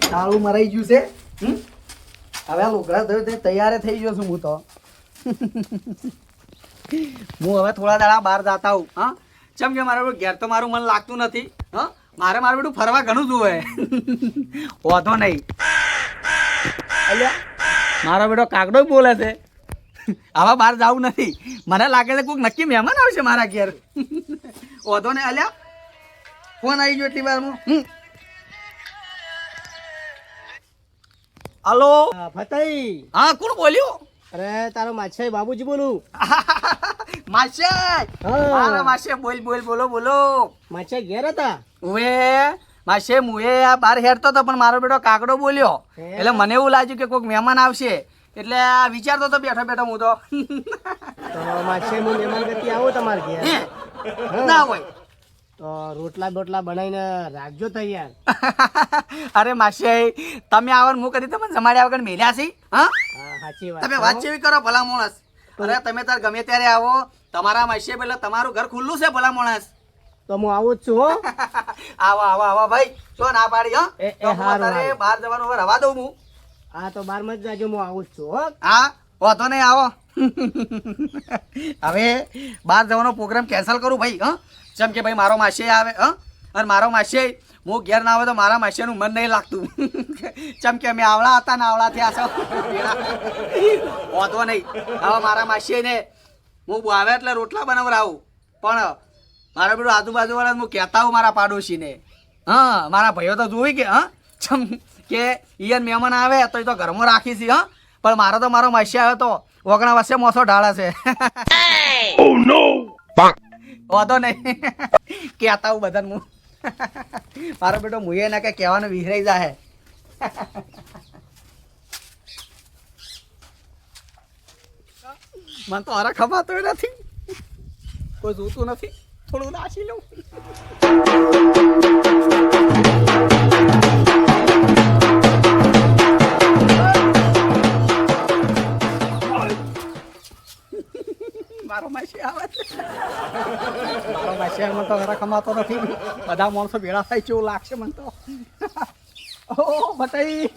તાળું મરાઈ ગયું છે. હવે લુગડા ધોઈ તે તૈયાર થઈ ગયો છું હું તો. હું હવે થોડા દાડા બહાર જતા હું. હા, ચમ કે મારા ઘેર તો મારું મન લાગતું નથી. હા, મારું બેટું ફરવા ઘણું જોવે. વાંધો નહીં. અલ્યા મારો બેટો કાગડો બોલે છે. આવા બહાર જવું નથી. મને લાગે છે કોઈક નક્કી મહેમાન આવશે મારા ઘેર. વાંધો નહીં. અલ્યા ફોન આવી ગયો એટલી વારમાં. હલો ફતઈ. હા, કોણ બોલ્યું? અરે તારો માછાઈ બાબુજી બોલું. માશે મારા માશે બોલો બોલો. માછાઈ ઘેર હતા. ઉવે માશે મુએ આ બહાર હેરતો હતો પણ મારો બેટો કાકડો બોલ્યો એટલે મને એવું લાગ્યું કે કોઈક મહેમાન આવશે એટલે વિચારતો હતો બેઠો બેઠો હું તો. માછાઈ હું મહેમાન ગતિ આવું તમારે ઘેર. ના હોય તો રોટલા બોટલા બનાવીને રાખજો તૈયાર. અરે માશે તમે આવો હું કદી તમને જમાડ્યા વગર મેલ્યા છે. હા, સાચી વાત. તમે વાત જેવી કરો ભલા માણસ. અરે તમે તાર ગમે ત્યારે આવો. તમારા માસે પેલા તમારું ઘર ખુલ્લું છે ભલા માણસ. તો હું આવું જ છું હો. આવો આવો આવો ભાઈ. શું ના પાડી? હા, તારે બહાર જવાનું હવે રવા દઉં હું. હા તો બાર માં જ જાજો, હું આવું જ છું હો. હા, વાંધો નહીં આવો. હવે બહાર જવાનો પ્રોગ્રામ કેન્સલ કરું ભાઈ. હા, જેમ કે ભાઈ મારો માસે આવે. હા, અને મારો માસે હું ઘેર ના આવે તો મારા માસેનું મન નહીં લાગતું. જેમ કે અમે આવડા હતા ને આવડા થયા છો. વાંધો નહીં. હવે મારા માસે ને હું આવે એટલે રોટલા બનાવડાવું પણ મારા બેટું આજુબાજુવાળા હું કહેતા હોઉં મારા પાડોશીને. હા, મારા ભાઈઓ તો જોઈ કે હા ચમ કે ઈયન મહેમાન આવે તો એ તો ઘરમાં રાખી છે. હા, પણ મારો તો મારો માસી આવ્યો તો ઓગણા વર્ષે મોસો ઢાળે છે. વાંધો નહીં. કહેતા હું બધાને હું. મારો બેટો મુએ ના કે કહેવાનું વિસરાઈ જાય. મને તો અરે ખવાતો નથી. કોઈ જોતું નથી. થોડું નાસી લઉં. મારો માસી આવે છે. મારો માસી મને તો ઘરે કમાતો નથી. બધા માણસો ભેળા થાય છે એવું લાગશે મને તો. ઓ બટાઈ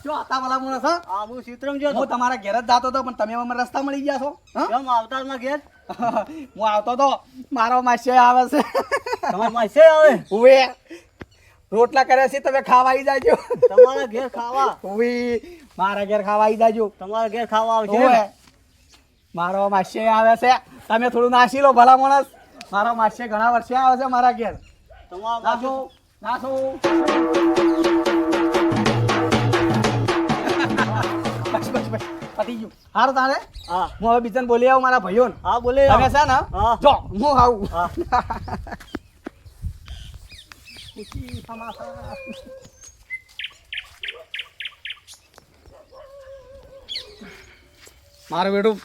શું હતા ભલા માણસ? હા હું સીતરમ જો હું તમારા ઘેર જ જતો હતો પણ તમે મને રસ્તા મળી ગયા છો. કેમ આવતા માં ઘેર? હું આવતો તો મારો માસી આવે છે. તમારા માછાઈ આવે? ઉવે રોટલા કર્યા છે તમે ખાવા આવી જાજો. તમારા ઘેર ખાવા? ઉવે મારા ઘેર ખાવા આવી જાજો. તમારા ઘેર ખાવા આવશે? ઉવે મારો માસી આવે છે. તમે થોડું નાસી લો ભલા માણસ. મારો માસી ઘણા વર્ષે આવે છે મારા ઘેર. તમારા નાસો નાસો. બસ બસ બસ પતી ગયું. હારું તારે હા હું હવે બીજાને બોલી આવું મારા ભાઈઓને. હા બોલે. તમે છે ને હા જો હું આવું. હા ખુશી સમાસા. મારું બેટું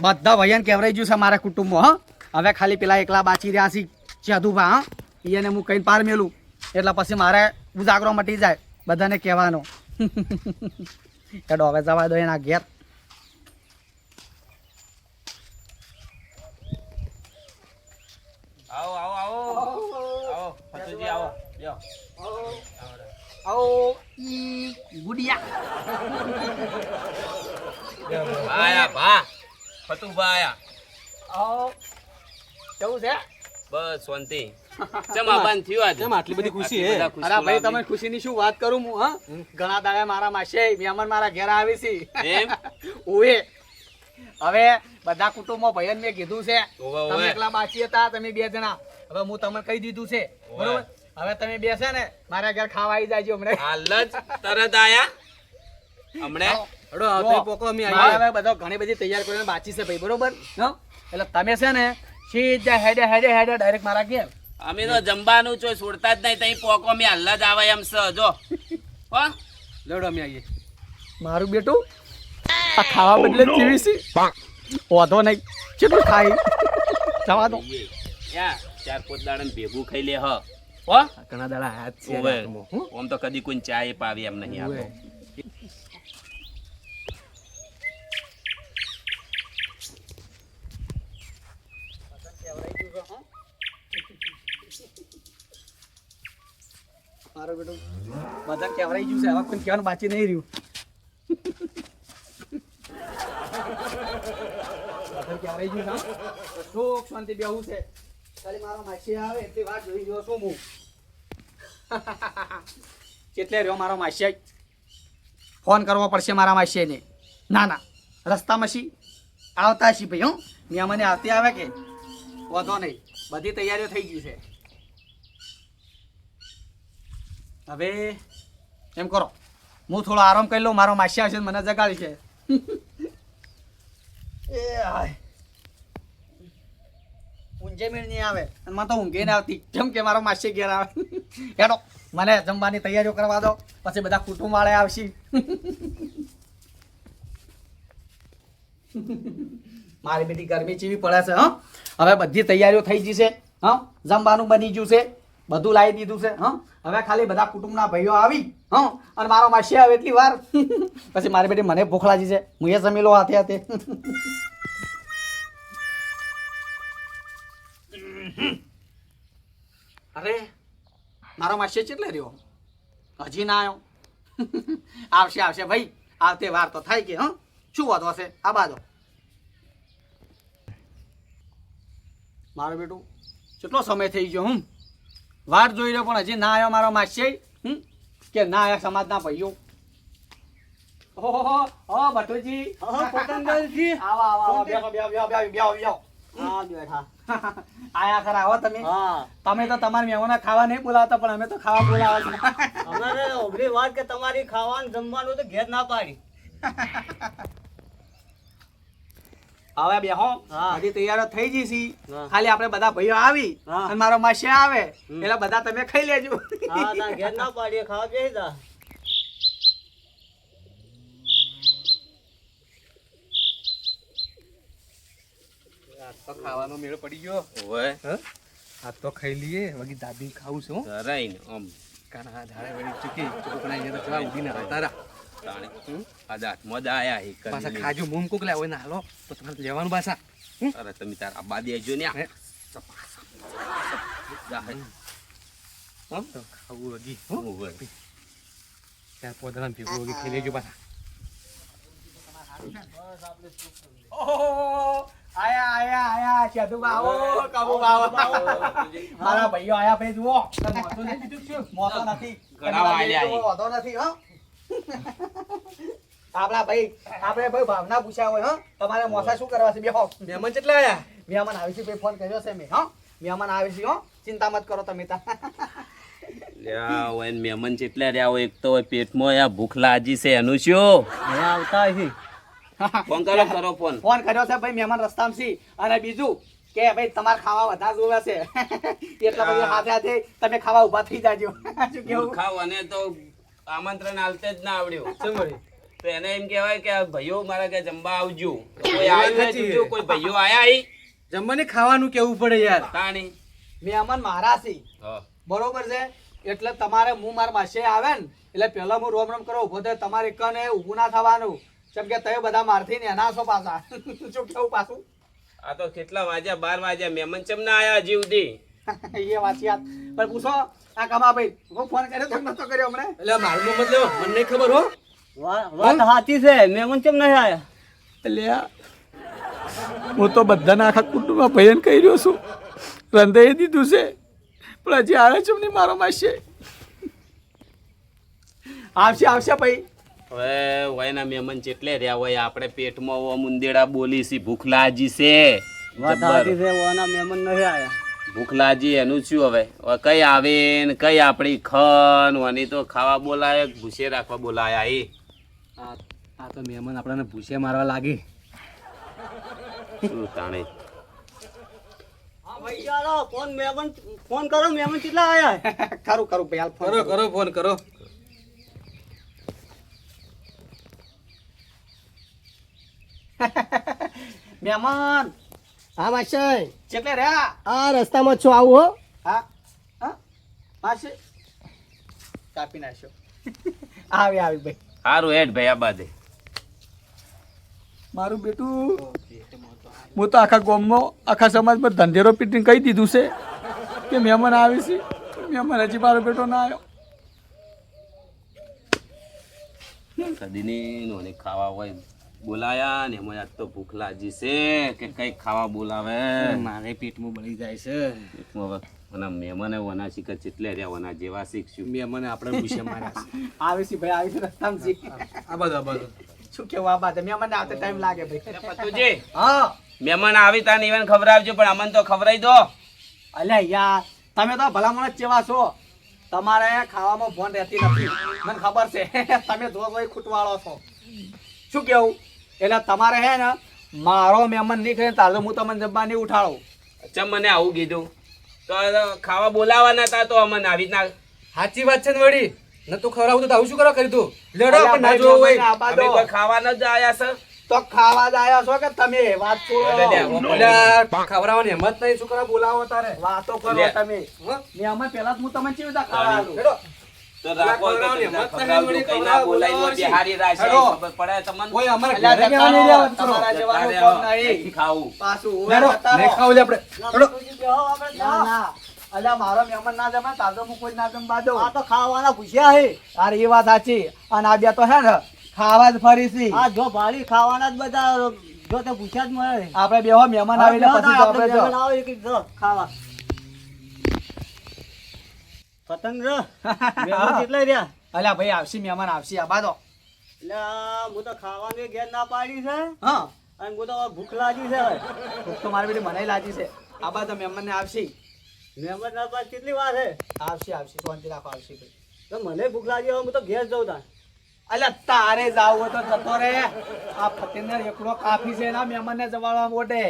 બધા ભાઈઓને કહેવરાઈ ગયું છે મારા કુટુંબમાં. હા, હવે ખાલી પેલા એકલા બાચી રહ્યા છે ચેદુભા. હા, એને હું કઈ પાર મેલું એટલે પછી મારે ઉજાગરો મટી જાય બધાને કહેવાનો. એડો હવે જવા દો એના ઘેર. આવો આવો આવો આવો ફતુજી આવો લ્યો આવો ઈ ગુડિયા. આયા ભા ફતુભા આયા આવો કેવું છે? બસ શાંતિ ચમા બંધ થયું આજે કેમ આટલી બધી ખુશી હે? અરે ભાઈ તમે ખુશીની શું વાત કરું હું. હા, ઘણા દાડા મારા માસે મહેમાન મારા ઘેર આવી છે. એમ ઓએ હવે બધા કુટુંબમાં ભાઈઓને મેં કીધું છે. ઓવે, ઓવે. તમે એકલા બાકી હતા તમે બે જણા. હવે હું તમને કહી દીધું છે ઓવે. બરોબર. હવે તમે બે છે ને મારા ઘેર ખાવા આવી જાજો હમણાં. હાલ જ તરત આયા હમણે હડો આવતે પોકો અમે મારે આવીએ. હવે બધો ઘણી બધી તૈયાર કરીને બાકી છે ભાઈ બરોબર. હં? એટલે તમે છે ને સીધા હેડે હેડે હેડે ડાયરેક્ટ મારા ઘેર. અમે તો જમવાનું છો છોડતા જ નહીં તઈ પોકો અમે હાલ જ આવે એમ છે જો હો લડો અમે આવીએ. મારું બેટું આ ખાવા બદલે જીવી છે. વાંધો નહીં કેટલું ખાઈ જવા દો. યા ચાર પોત દાડા ભેગું ખાઈ લે હો ઘણા દાડા હાથ છે ઓવે. રાતમાં, હો? ઓમ તો કદી કોઈ ચા એ પાવી એમ નહીં ઓવે. આપો મારો બેટું બધા કહેવરાઈ ગયું છે, હવે કોઈ કહેવાનું બાકી નહીં રહ્યું. બધા કહેવરાઈ ગયું છે, હા? સુખ શાંતિ બેહવું છે. ખાલી મારો માસી આવે એટલી વાત જોઈ રહ્યો છું હું. કેટલે રહ્યો મારો માસી? ફોન કરવો પડશે મારા માસીને. ના ના, રસ્તામાં છી આવતા છી ભાઈ. હું મેં મને આવતી આવે કે વાંધો નહીં, બધી તૈયારીઓ થઈ ગઈ છે. હવે એમ કરો, હું થોડો આરામ કરી લઉં. મારો માસી આવશે મને જગાડી છે. એ હાય, ઊંઝે મેળ નહીં આવે અને મને તો ઊંઘે ના આવતી, જેમ કે મારો માસી ઘેર આવે. હેડો, મને જમવાની તૈયારીઓ કરવા દો, પછી બધા કુટુંબ વાળા આવશે. મારી બેટી ગરમી ચીવી પડે છે. હા, હવે બધી તૈયારીઓ થઈ ગઈ છે. હા, જમવાનું બની ગયું છે, બધું લાવી દીધું છે. હા, હવે ખાલી બધા કુટુંબના ભાઈઓ આવી, હા, અને મારો માસી આવે એટલી વાર. પછી મારી બેટી મને ભૂખ લાગી છે, હું એ જમી લો હાથે હાથે. અરે મારો માસી કેટલે રહ્યો? હજી ના આવ્યો? આવશે આવશે ભાઈ, આવતે વાર તો થાય કે. હા, શું વાંધો હશે? આ બાજુ મારું બેટું કેટલો સમય થઈ ગયો, હું વાટ જોઈ રહ્યો પણ હજી ના આવ્યો મારો માસી. કે ના આવ્યા સમાજના ભાઈઓ. ઓહો ઓ ભટુજી, પતંગજી આવો આવો આવો, બેસો બેસો બેસો બેસો બેસો. હા બેઠા. આયા ખરા આવો તમે. હા, તમે તો તમારા મહેમાનો ખાવા નહીં બોલાવતા, પણ અમે તો ખાવા બોલાવા છે. અમારે ઓગળી વાત કે તમારી ખાવાનું જમવાનું તો ઘેર ના પાડી. હવે બેહો, હા. બધી તૈયારીઓ થઈ ગઈ છે. હા. ખાલી આપણે બધા ભાઈઓ આવી હા. અને મારો માસી આવે એટલે બધા તમે ખાઈ લેજો. હા, તાર ઘેર ના પાડીએ, ખાવા બેસી જા. તો ખાવાનો મેળ પડી ગયો. ઓય આ તો ખાઈ લઈએ, વળી દાદી ખાવું છે. હો ધરાઈને આમ કાના ધારે વળી ચૂકી ચોકણા અહીંયા તો જવા ઉભી ના તારા તાણે આ દાંતમાં જ આયા હે કરી પાછા લઈને. ખાજો મૂમ કોક લાવો ને હાલો તો તમારે લેવાનું પાછા. અરે તમે તાર આબા દેજો ને હે? જા હે. હમ? તો ખાવું વગી હો ઓય. ત્યાં પોદરામ ભેગું વગી ખાઈ લેજો પાછા. ઓહો, આયા આયા આયા ચેતુબા આવો, કાબુબા આવો. મારા ભાઈઓ આયા ભાઈ જુઓ. તને મોઢું નહીં કીધું શું? મોઢું નથી. ઘણા વાળ્યા તમે વાંધો નથી હો. આપણા ભાઈ, આપણે ભાઈ ભાવના પૂછ્યા હોય. હો, તમારે મોસા શું કરવા છે? બેહો. મહેમાન કેટલા આયા? મહેમાન આવી છે ભાઈ, ફોન કર્યો છે મેં. હો, મહેમાન આવી છે. હો, ચિંતા મત કરો તમે તાર. લ્યા ઓય ને મહેમાન જેટલા રહ્યા હોય, એક તો હોય પેટમાં આ ભૂખ લાગી છે એનું શું? અહીંયા આવતા હી. ફોન કરો ફોન. ફોન કર્યો છે ભાઈ, મહેમાન રસ્તામાં છે. અને બીજું કે ભાઈ તમારે ખાવા વધારે જોવે છે. એટલા બધા હાથે હાથે તમે ખાવા ઊભા થઈ જાજો. શું કેવું? ખાવાને તો આમંત્રણ આલતે જ ના આવડ્યું. શું મળી? તો એને એમ કહેવાય કે આ ભાઈઓ મારા કે જમવા આવજો. કોઈ આવ્યું હોય તો કોઈ ભાઈઓ આયા અહીં જમવાને ખાવાનું કેવું પડે યાર. તાણી. મહેમાન મારા છે, હા. બરોબર છે. એટલે તમારે હું મારા માસે આવે ને એટલે પેલા હું રોમ રોમ કરો ઉભો થાય. તમારે કને ઊભું ના થવાનું, કેમ કે તમે બધા મારથી ને એના છો પાછા. શું કેવું પાછું? આ તો કેટલા વાગ્યા? 12 વાગ્યા. મહેમાન ચમ ના આયા હજી સુધી? એ વાંચી પણ પૂછો આ કમા ભાઈ, હું ફોન કર્યો તો નતો કર્યો હમણે. એટલે મારું મત લેવો, મને નહીં ખબર હો. વાત સાચી છે, મહેમાન કેમ નહીં આયા? એટલે હું તો બધાના આખા કુટુંબમાં ભયન કહી રહ્યો છું, રંધાઈ દીધું છે, પણ હજી આવે છે નહીં મારો માસી. આવશે આવશે ભાઈ. હવે વયના મહેમાન જેટલે રહ્યા હોય, આપણે પેટમાં મુંદેડા બોલી છે, ભૂખ લાગી છે. વાત સાચી છે, ઓના મહેમાન નહીં આયા. ભૂખ લાગી એનું શું હવે? હવે કઈ આવે ને કઈ આપણી ખન વાની તો ખાવા બોલાય, ભૂસે રાખવા બોલાયા એ. આ તો મહેમાન આપણને ભૂસે મારવા લાગી. શું તાણે? હા ભાઈ ચાલો, ફોન કરો, મહેમાન કેટલા આયા? ખરું ખરું ભાઈ, હાલ ફોન કરો કરો ફોન કરો. મહેમાન હા માસી, કેટલે રહ્યા? આ રસ્તામાં છો આવું હો. હા હા માસી કાપી નાખ્યો. આવી આવી ભાઈ. સારું હેડ ભાઈ આ બાદે. મારું બેટું, હું તો આખા ગામમાં આખા સમાજમાં ધંધેરો પીટીને કહી દીધું છે કે મહેમાન આવે છે, પણ મહેમાન હજી મારો બેટો ના આવ્યો. કદીની નોને ખાવા હોય બોલાયા ને એમાં આજ તો ભૂખ લાગી છે કે કઈ ખાવા બોલાવે. મારે પેટમાં બળી જાય છે. પેટમાં હવે અને મહેમાને વના શીખે ચેટલે રહ્યા વના જેવા શીખશું. મેં મને આપણે પૂછે માર્યા છે. આવે છે ભાઈ, આવી છે રસ્તામાં છે. આ બધું શું કેવું આ બાત? મેં મને આવતે ટાઈમ લાગે ભાઈ. પતુજી હા મહેમાન આવી તા ને ઈવન ખવડાવજો પણ અમને તો ખવડાવી દો. અલ્યા યાર, તમે તો ભલામણ જ ચેવા છો. તમારે ખાવામાં ફોન રહેતી નથી, મને ખબર છે. તમે જો કોઈ ખૂટવાળો છો. શું કેવું? એટલે તમારે હે ને મારો મહેમાન નહીં ખાય તારે હું તમને જમવા નહીં ઉઠાડું. ચમ મને આવું કીધું તો ખાવા બોલાવાના હતા તો અમને આવી રીતના સાચી વાત છે ને વળી. ન તું ખવડાવું તો આવું શું કરવા કરી તું? લેડો અલ્યા પણ ના ભાઈ, જોવું હોય. મહેમાનને આબા અમે દો. કોઈ ખાવાના જ આયા છે. તો ખાવા જ આવ્યા છો કે તમે વાત અલ્યા, છોડો? અલ્યા, ખવડાવવાની હિંમત નહીં, શું કરવા બોલાવો તારે? વાતો કરો લે. તમે. હં? મહેમાન પહેલા જ હું તમને કેવી રીતે ખાવા આલું? લેડો. તો રાખો તો ખવડાવવાની તમને હિંમત નહીં, ખવડાવજો. વળી કઈ ના બોલાય તો ખવડાવવા બિહારી રાશે. હેડો. ખબર પડે તમને. ઓય અમારે અલ્યા, ઘરે જતા કેવા નહીં રહો. રહેવાનું? તમારા ચલો. જેવાનું તારે કોમ હવે નહીં. અહીંથી ખાવું. પાછું લેડો. જતા રહો. નહીં ખાવું લે આપણે. લેડો. ના. અલ્યા મારો મહેમાન ના જમા તાર તો હું કોઈ ના જમવા દઉં. આ તો ખાવાના પૂછ્યા હે. અરે એ વાત સાચી. અને આ બે તો હે ને ખાવા જ ફરી છી. આ જો ભાડી ખાવાના જ બધા જો તે પૂછ્યા જ મળે. આપણે બે હો મહેમાન આવીને પછી તો આપણે જો. મહેમાન આવે એક જો ખાવા. સ્વતંત્ર મહેમાન કેટલા રહ્યા? અલ્યા ભાઈ આવશે, મહેમાન આવશે. આ બાદો. એટલે હું તો ખાવાની ઘેર ના પાડી છે હા, અને હું તો ભૂખ લાગી છે હવે. ભૂખ તો મારી બેટી મને લાગી છે. આ બાદ મહેમાન ને આવશે. મહેમાન ના પાડી કેટલી વાર છે? આવશે શાંતિ રાખો, આવશે ભાઈ. તો મને ભૂખ લાગી હવે હું તો ઘેર જઉં તાર. અલ્યા તારે જાવ હોય તો જતો રે. આ ફતેનગર એકલો કાફી છે ના મહેમાન ને જવાડવા મોટે.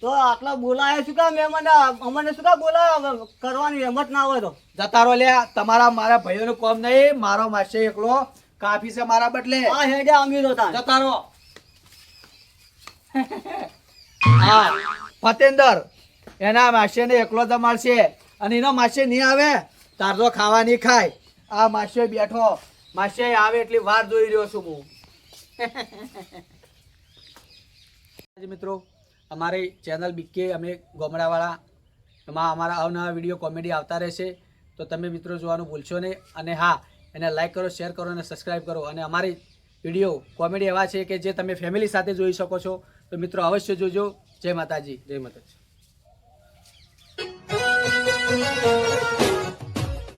તો આટલા બોલાયા શું કામ મહેમાન? અમને શું કામ બોલાયા? કરવાની હિંમત ના હોય તો જતા રહો લે. તમારા મારા ભાઈઓનું કોમ નહીં. મારો માસે એકલો કાફી છે મારા બદલે. આ હેડે અમીરો તાર. જતા રહો. હા, ફતેન્દર એના માસે ને એકલો જમાડશે અને એનો માસે નહીં આવે તાર તો ખાવા નહીં ખાય. આ માસે બેઠો, માસે આવે એટલી વાર જોઈ રહ્યો છું હું. મિત્રો, અમારી ચેનલ બીકે અમે ગોમડાવાળા, એમાં અમારા અવનવા વિડીયો કોમેડી આવતા રહેશે. તો તમે મિત્રો જોવાનું ભૂલશો નહીં. અને હા, એને લાઈક કરો, શેર કરો અને સબસ્ક્રાઈબ કરો. અને અમારી વિડીયો કોમેડી એવા છે કે જે તમે ફેમિલી સાથે જોઈ શકો છો. તો મિત્રો અવશ્ય જોજો. જય માતાજી. જય માતાજી.